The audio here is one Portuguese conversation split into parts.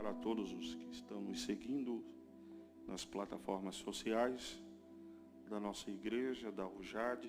para todos os que estão nos seguindo nas plataformas sociais da nossa igreja, da UJAD,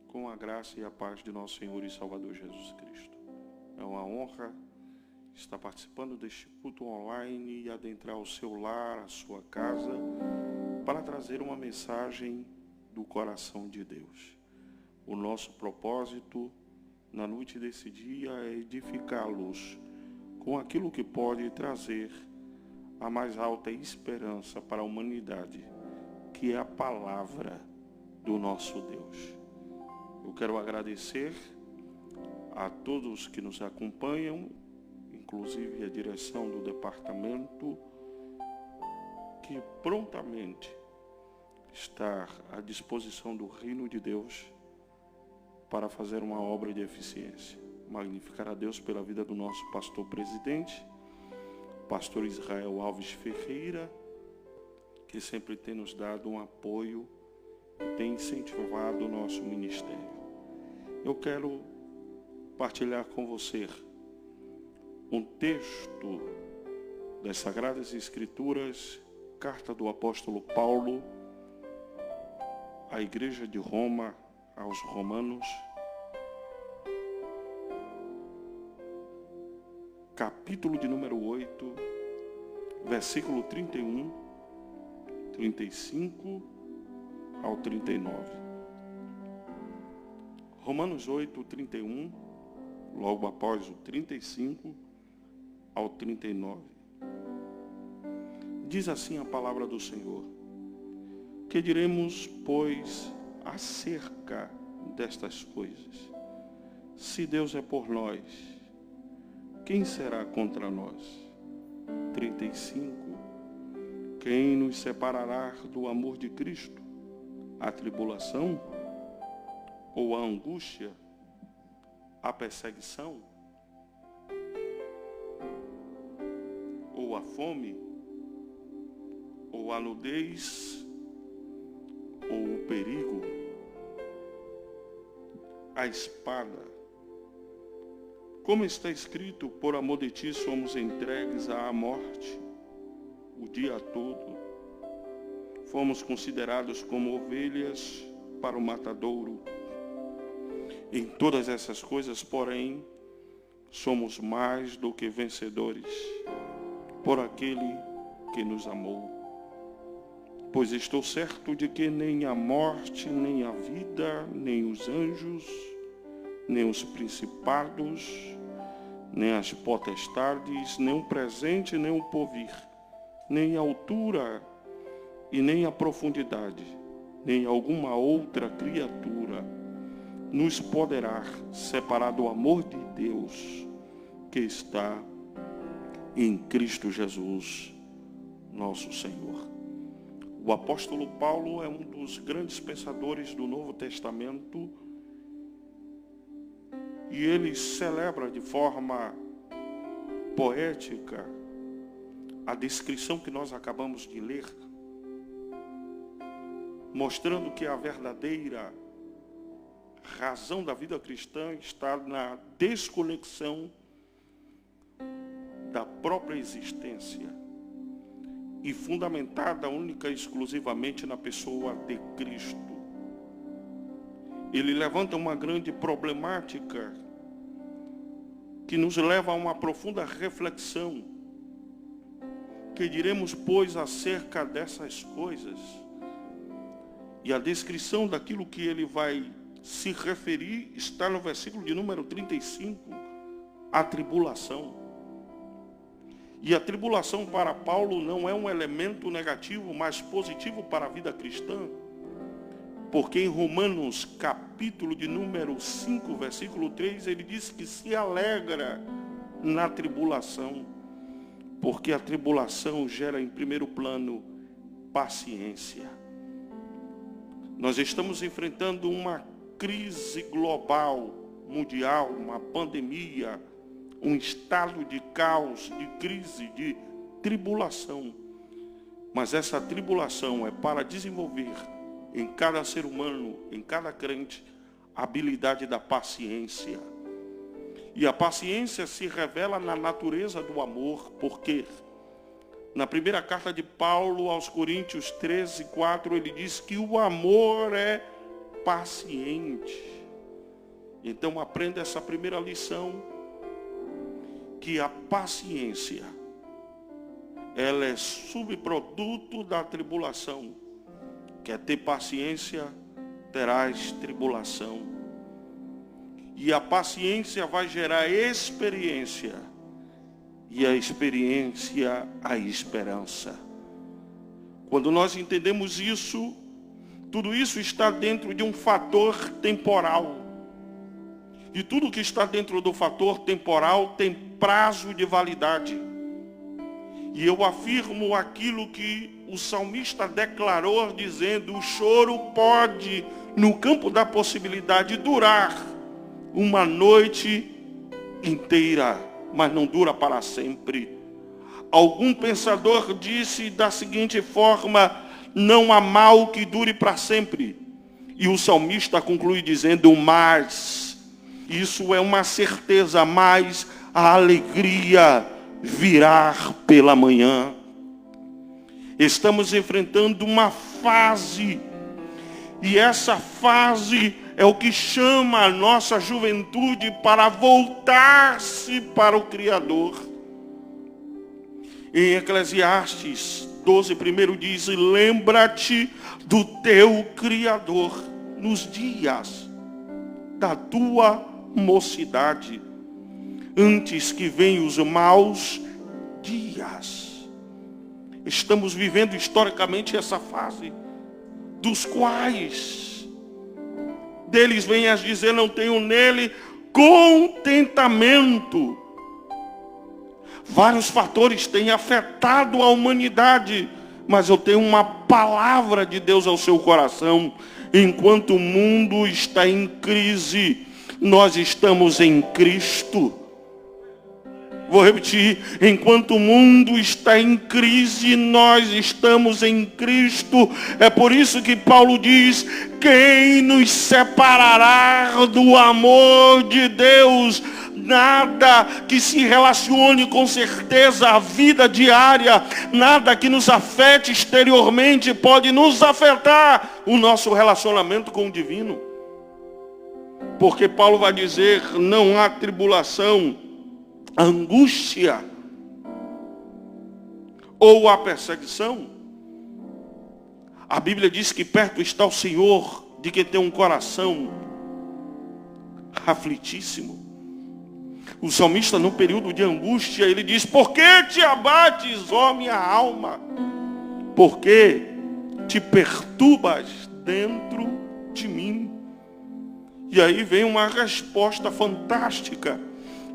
com a graça e a paz de nosso Senhor e Salvador Jesus Cristo. É uma honra estar participando deste culto online e adentrar o seu lar, a sua casa, para trazer uma mensagem do coração de Deus. O nosso propósito na noite desse dia é edificá-los com aquilo que pode trazer a mais alta esperança para a humanidade, que é a palavra do nosso Deus. Eu quero agradecer a todos que nos acompanham, inclusive a direção do departamento, que prontamente está à disposição do reino de Deus para fazer uma obra de eficiência. Magnificar a Deus pela vida do nosso pastor presidente, pastor Israel Alves Ferreira, que sempre tem nos dado um apoio e tem incentivado o nosso ministério. Eu quero partilhar com você um texto das Sagradas Escrituras, carta do apóstolo Paulo à igreja de Roma, aos Romanos, capítulo de número 8, versículo 31, 35 ao 39. Romanos 8, 31, logo após o 35 ao 39. Diz assim a palavra do Senhor: que diremos, pois, acerca destas coisas? Se Deus é por nós, quem será contra nós? 35. Quem nos separará do amor de Cristo? A tribulação? Ou a angústia? A perseguição? Ou a fome? Ou a nudez? Ou o perigo? A espada? Como está escrito, por amor de ti somos entregues à morte o dia todo. Fomos considerados como ovelhas para o matadouro. Em todas essas coisas, porém, somos mais do que vencedores por aquele que nos amou. Pois estou certo de que nem a morte, nem a vida, nem os anjos, nem os principados, nem as potestades, nem o presente, nem o porvir, nem a altura e nem a profundidade, nem alguma outra criatura nos poderá separar do amor de Deus que está em Cristo Jesus, nosso Senhor. O apóstolo Paulo é um dos grandes pensadores do Novo Testamento e ele celebra de forma poética a descrição que nós acabamos de ler, mostrando que a verdadeira razão da vida cristã está na desconexão da própria existência e fundamentada única e exclusivamente na pessoa de Cristo. Ele levanta uma grande problemática que nos leva a uma profunda reflexão. Que diremos, pois, acerca dessas coisas? E a descrição daquilo que ele vai se referir está no versículo de número 35, a tribulação. E a tribulação para Paulo não é um elemento negativo, mas positivo para a vida cristã. Porque em Romanos, capítulo de número 5, versículo 3, ele diz que se alegra na tribulação, porque a tribulação gera em primeiro plano paciência. Nós estamos enfrentando uma crise global, mundial, uma pandemia, um estado de caos, de crise, de tribulação. Mas essa tribulação é para desenvolver em cada ser humano, em cada crente, a habilidade da paciência. E a paciência se revela na natureza do amor, porque Na primeira carta de Paulo aos Coríntios 13:4, ele diz que o amor é paciente. Então aprenda essa primeira lição, que a paciência, ela é subproduto da tribulação. Quer ter paciência, terás tribulação. E a paciência vai gerar experiência. E a experiência, a esperança. Quando nós entendemos isso, tudo isso está dentro de um fator temporal. E tudo que está dentro do fator temporal tem prazo de validade. E eu afirmo aquilo que o salmista declarou, dizendo: o choro pode, no campo da possibilidade, durar uma noite inteira, mas não dura para sempre. Algum pensador disse da seguinte forma: não há mal que dure para sempre. E o salmista conclui dizendo: mas, isso é uma certeza, mas a alegria virá pela manhã. Estamos enfrentando uma fase, e essa fase é o que chama a nossa juventude para voltar-se para o Criador. Em Eclesiastes 12:1 diz: lembra-te do teu Criador nos dias da tua mocidade, antes que venham os maus dias. Estamos vivendo historicamente essa fase, dos quais deles vem a dizer: não tenho nele contentamento. Vários fatores têm afetado a humanidade, mas eu tenho uma palavra de Deus ao seu coração. Enquanto o mundo está em crise, nós estamos em Cristo. Vou repetir: enquanto o mundo está em crise, nós estamos em Cristo. É por isso que Paulo diz: quem nos separará do amor de Deus? Nada que se relacione com certeza à vida diária, nada que nos afete exteriormente pode nos afetar o nosso relacionamento com o divino. Porque Paulo vai dizer: não há tribulação, angústia ou a perseguição. A Bíblia diz que perto está o Senhor de quem tem um coração aflitíssimo. O salmista, no período de angústia, ele diz: por que te abates, ó minha alma? Por que te perturbas dentro de mim? E aí vem uma resposta fantástica: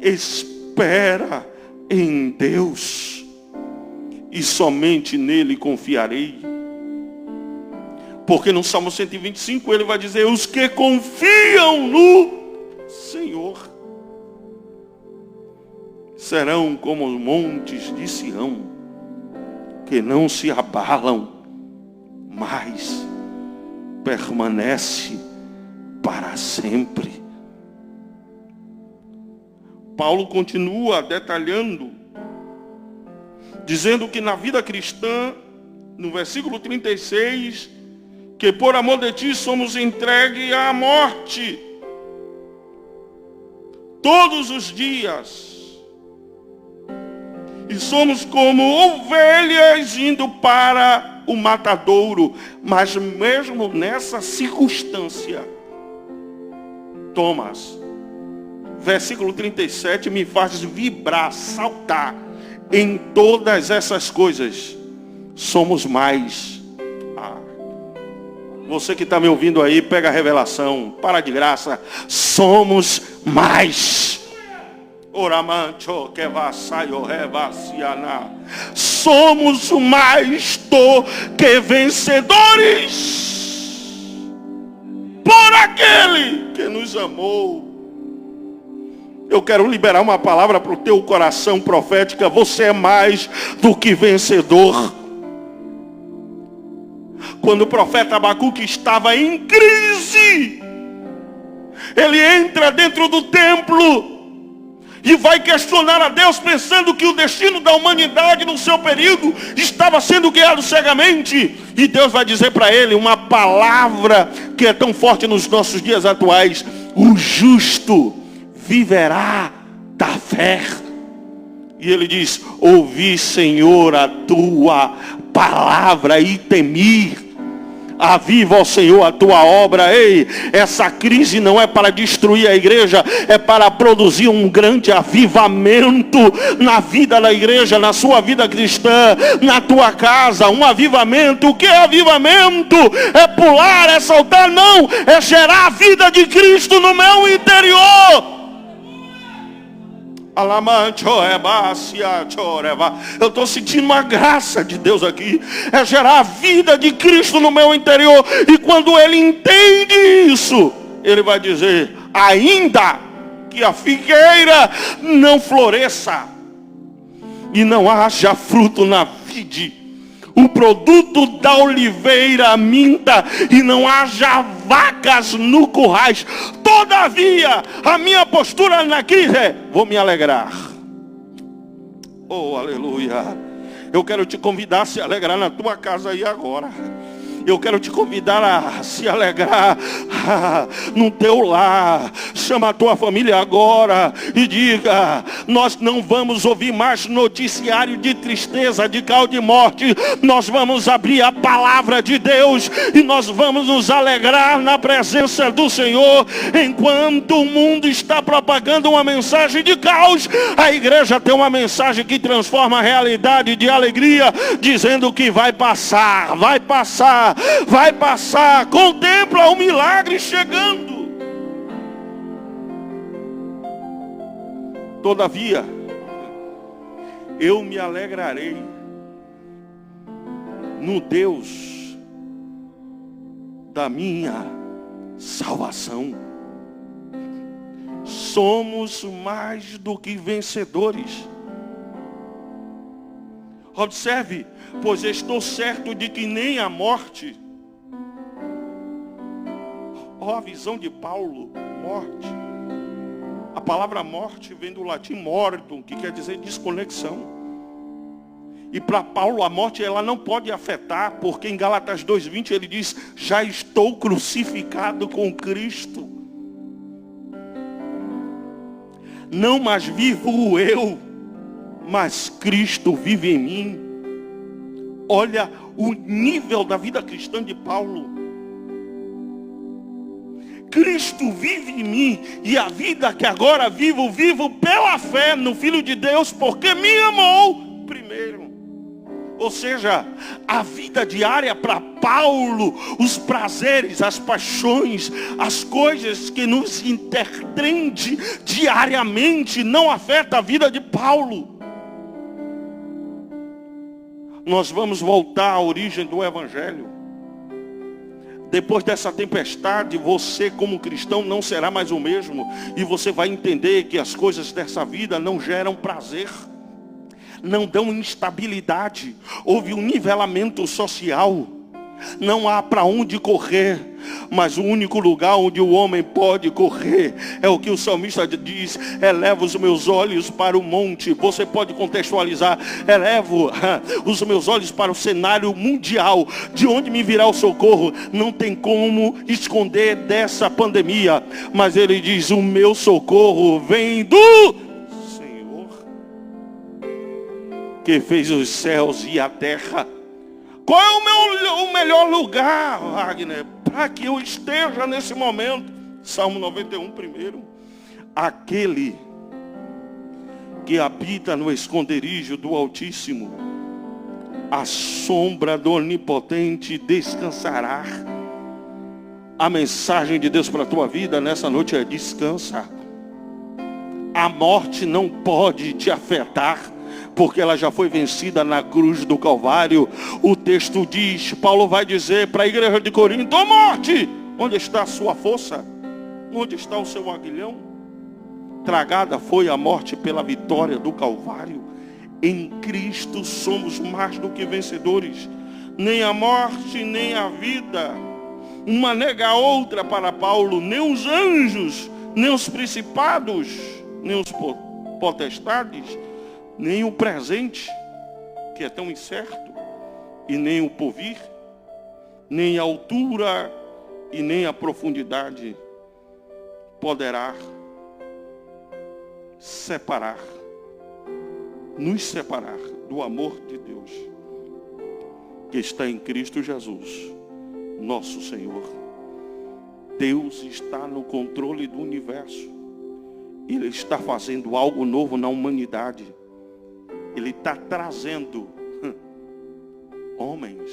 espera em Deus, e somente nele confiarei. Porque no Salmo 125 ele vai dizer: os que confiam no Senhor serão como os montes de Sião, que não se abalam, mas permanece para sempre. Paulo continua detalhando, dizendo que na vida cristã, no versículo 36, que por amor de ti somos entregues à morte todos os dias, e somos como ovelhas indo para o matadouro. Mas mesmo nessa circunstância, Thomas, versículo 37, me faz vibrar, saltar. Em todas essas coisas somos mais. Você que está me ouvindo aí, pega a revelação, para de graça. Somos mais. Somos mais do que vencedores por aquele que nos amou. Eu quero liberar uma palavra para o teu coração profética: você é mais do que vencedor. Quando o profeta Abacuque estava em crise, ele entra dentro do templo E vai questionar a Deus pensando que o destino da humanidade no seu período estava sendo guiado cegamente. E Deus vai dizer para ele uma palavra que é tão forte nos nossos dias atuais: o justo viverá da fé. E ele diz: ouvi, Senhor, a tua palavra e temi. Aviva, ó Senhor, a tua obra. Ei, essa crise não é para destruir a igreja, é para produzir um grande avivamento na vida da igreja, na sua vida cristã, na tua casa. Um avivamento. O que é avivamento? É pular, é saltar? Não, é gerar a vida de Cristo no meu interior. Eu estou sentindo uma graça de Deus aqui. É gerar a vida de Cristo no meu interior. E quando ele entende isso, ele vai dizer: ainda que a figueira não floresça e não haja fruto na vide, o produto da oliveira minta e não haja vacas no currais, todavia a minha postura na crise é: vou me alegrar. Oh, aleluia. Eu quero te convidar a se alegrar na tua casa aí agora. Eu quero te convidar a se alegrar no teu lar. Chama a tua família agora e diga: nós não vamos ouvir mais noticiário de tristeza, de caos de morte. Nós vamos abrir a palavra de Deus e nós vamos nos alegrar na presença do Senhor. Enquanto o mundo está propagando uma mensagem de caos, a igreja tem uma mensagem que transforma a realidade de alegria, dizendo que vai passar, vai passar. Vai passar, contempla o milagre chegando. Todavia, eu me alegrarei no Deus da minha salvação. Somos mais do que vencedores. Observe: pois estou certo de que nem a morte. Ó, a visão de Paulo, morte. A palavra morte vem do latim mortum, que quer dizer desconexão. E para Paulo a morte ela não pode afetar, porque em Gálatas 2:20 ele diz: já estou crucificado com Cristo. Não mais vivo eu, mas Cristo vive em mim. Olha o nível da vida cristã de Paulo. Cristo vive em mim, e a vida que agora vivo, vivo pela fé no Filho de Deus, porque me amou primeiro. Ou seja, a vida diária para Paulo, os prazeres, as paixões, as coisas que nos interprende diariamente, não afeta a vida de Paulo. Nós vamos voltar à origem do Evangelho. Depois dessa tempestade, você como cristão não será mais o mesmo. E você vai entender que as coisas dessa vida não geram prazer, não dão instabilidade. Houve um nivelamento social. Não há para onde correr, mas o único lugar onde o homem pode correr é o que o salmista diz: elevo os meus olhos para o monte. Você pode contextualizar: elevo os meus olhos para o cenário mundial, de onde me virá o socorro. Não tem como esconder dessa pandemia, mas ele diz: o meu socorro vem do Senhor, que fez os céus e a terra. Qual é o melhor lugar, Wagner, para que eu esteja nesse momento? Salmo 91 primeiro. Aquele que habita no esconderijo do Altíssimo, a sombra do Onipotente descansará. A mensagem de Deus para a tua vida nessa noite é: descansa. A morte não pode te afetar, porque ela já foi vencida na cruz do Calvário. O texto diz, Paulo vai dizer para a igreja de Corinto: ó morte, onde está a sua força? Onde está o seu aguilhão? Tragada foi a morte pela vitória do Calvário. Em Cristo somos mais do que vencedores. Nem a morte, nem a vida, uma nega a outra para Paulo, nem os anjos, nem os principados, nem os potestades, nem o presente, que é tão incerto, e nem o porvir, nem a altura e nem a profundidade poderá nos separar do amor de Deus, que está em Cristo Jesus, nosso Senhor. Deus está no controle do universo. Ele está fazendo algo novo na humanidade. Ele está trazendo homens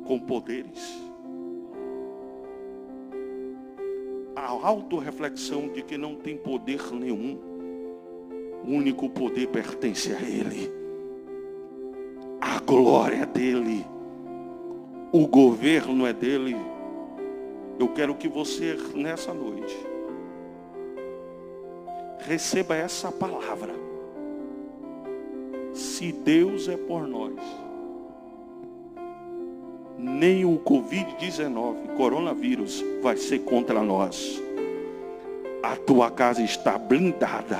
com poderes. A autorreflexão de que não tem poder nenhum. O único poder pertence a Ele. A glória é dele. O governo é dele. Eu quero que você, nessa noite, receba essa palavra. Se Deus é por nós, nem o Covid-19, coronavírus, vai ser contra nós. A tua casa está blindada,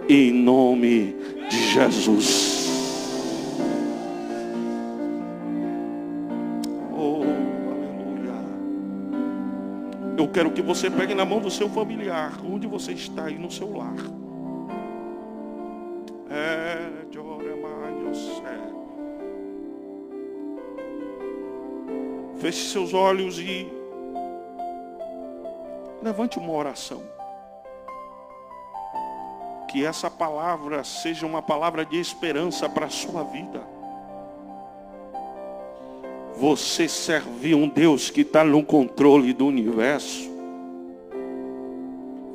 em nome de Jesus. Eu quero que você pegue na mão do seu familiar, onde você está aí no seu lar. Feche seus olhos e levante uma oração. Que essa palavra seja uma palavra de esperança para a sua vida. Você serve um Deus que está no controle do universo.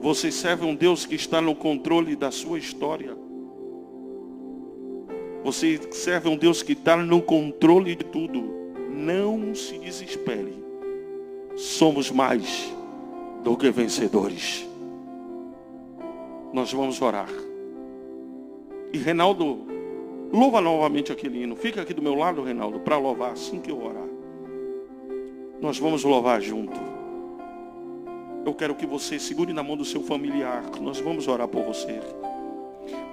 Você serve um Deus que está no controle da sua história. Você serve um Deus que está no controle de tudo. Não se desespere. Somos mais do que vencedores. Nós vamos orar. E Reinaldo, louva novamente aquele hino. Fica aqui do meu lado, Reinaldo, para louvar assim que eu orar. Nós vamos louvar junto. Eu quero que você segure na mão do seu familiar. Nós vamos orar por você.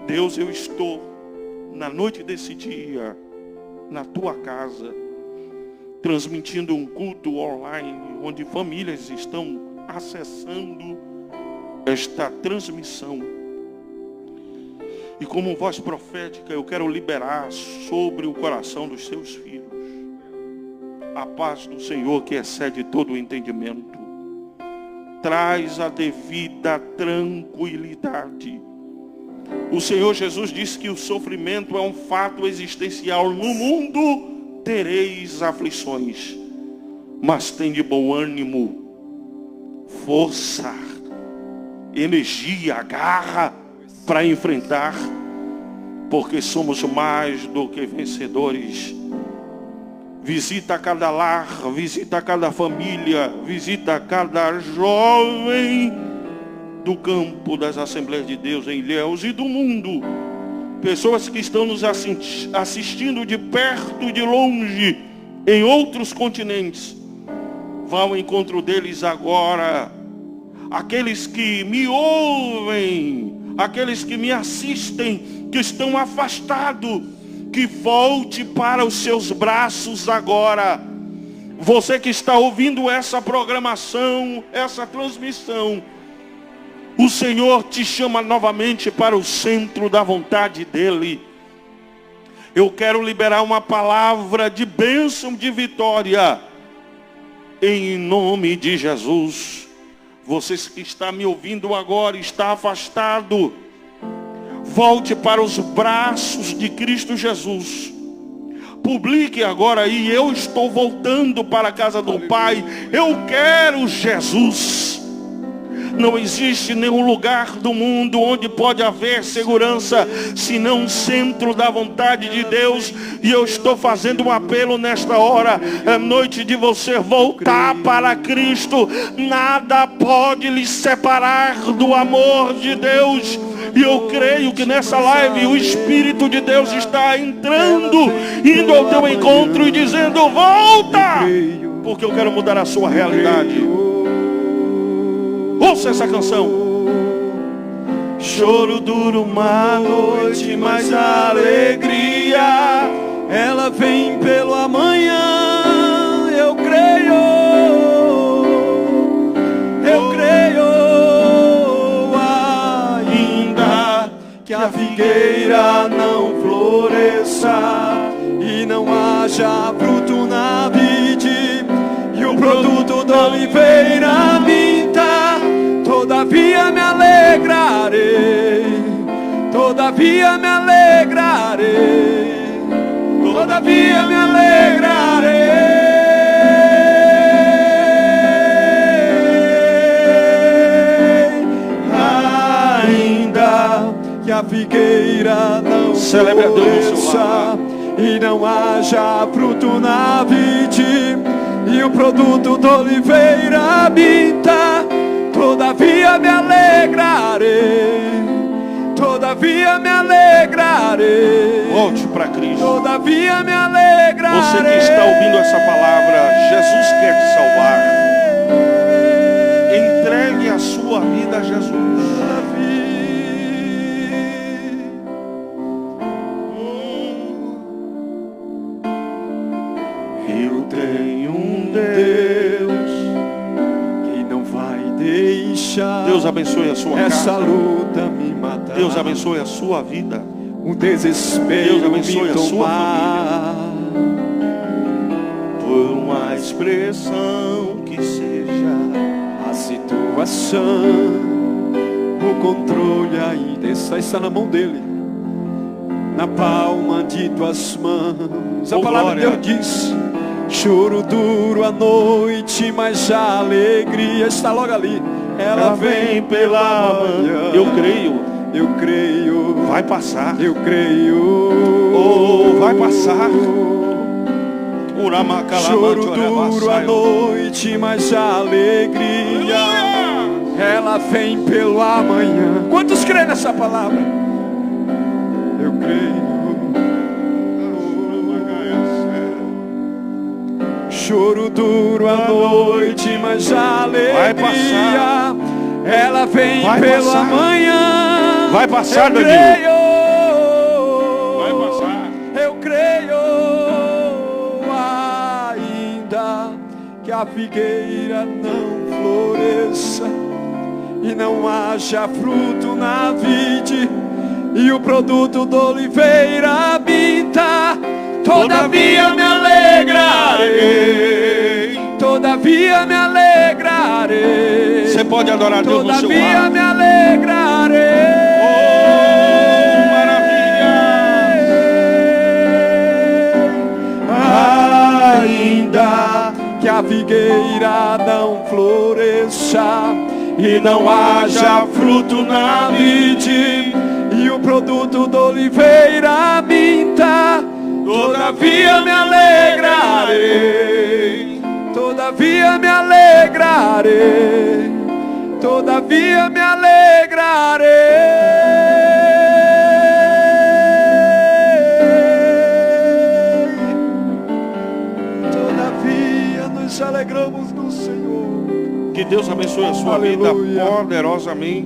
Deus, eu estou na noite desse dia, na tua casa, transmitindo um culto online, onde famílias estão acessando esta transmissão. E como voz profética, eu quero liberar sobre o coração dos seus filhos a paz do Senhor que excede todo o entendimento. Traz a devida tranquilidade. O Senhor Jesus disse que o sofrimento é um fato existencial. No mundo tereis aflições, mas tem de bom ânimo, força, energia, garra para enfrentar, porque somos mais do que vencedores. Visita cada lar, visita cada família, visita cada jovem do campo das Assembleias de Deus em Ilhéus e do mundo. Pessoas que estão nos assistindo de perto e de longe, em outros continentes. Vá ao encontro deles agora. Aqueles que me ouvem, aqueles que me assistem, que estão afastados, que volte para os seus braços agora. Você que está ouvindo essa programação, essa transmissão, o Senhor te chama novamente para o centro da vontade dEle. Eu quero liberar uma palavra de bênção, de vitória, em nome de Jesus. Você que está me ouvindo agora, está afastado, volte para os braços de Cristo Jesus. Publique agora aí: eu estou voltando para a casa do Pai. Eu quero Jesus. Não existe nenhum lugar do mundo onde pode haver segurança, senão o centro da vontade de Deus. E eu estou fazendo um apelo nesta hora. É noite de você voltar para Cristo. Nada pode lhe separar do amor de Deus. E eu creio que nessa live o Espírito de Deus está entrando, indo ao teu encontro e dizendo: volta, porque eu quero mudar a sua realidade. Ouça essa canção. Choro dura uma noite, mas a alegria ela vem pelo amanhã. Eu creio ainda que a figueira não floresça e não haja fruto na vide, e o produto da oliveira minta, todavia me alegrarei, todavia me alegrarei, todavia me alegrarei. Ainda que a figueira não floresça e não haja fruto na vide, e o produto da oliveira minta, todavia me alegrarei, todavia me alegrarei. Volte para Cristo. Todavia me alegrarei. Você que está ouvindo essa palavra, Jesus quer te salvar. Entregue a sua vida a Jesus. Eu tenho um Deus que não vai deixar Deus abençoe a sua essa casa. luta me matar. Deus abençoe a sua vida. O desespero Deus abençoe me a sua tomar. Por uma expressão que seja, A situação, o controle ainda está na mão dele, na palma de tuas mãos. A Oh, palavra de glória. Deus diz: choro duro à noite, mas a alegria está logo ali. Ela vem pela manhã. Eu creio. Eu creio. Vai passar. Eu creio. Oh, vai passar. Choro duro à noite, mas a alegria ela vem pelo amanhã. Quantos creem nessa palavra? Eu creio. Choro duro à noite, mas a alegria ela vem pelo amanhã. Vai passar, eu Danilo. creio. Vai passar. Eu creio ainda que a figueira não floresça e não haja fruto na vide, e o produto da oliveira minta, todavia me alegrarei, todavia me alegrarei. Você pode adorar Deus no seu Todavia lar. me alegrarei. Ainda que a figueira não floresça e não haja fruto na vide, e o produto da oliveira minta, todavia me alegrarei, todavia me alegrarei, todavia me alegrarei. Nos alegramos no Senhor. Que Deus abençoe a sua Aleluia. vida poderosamente.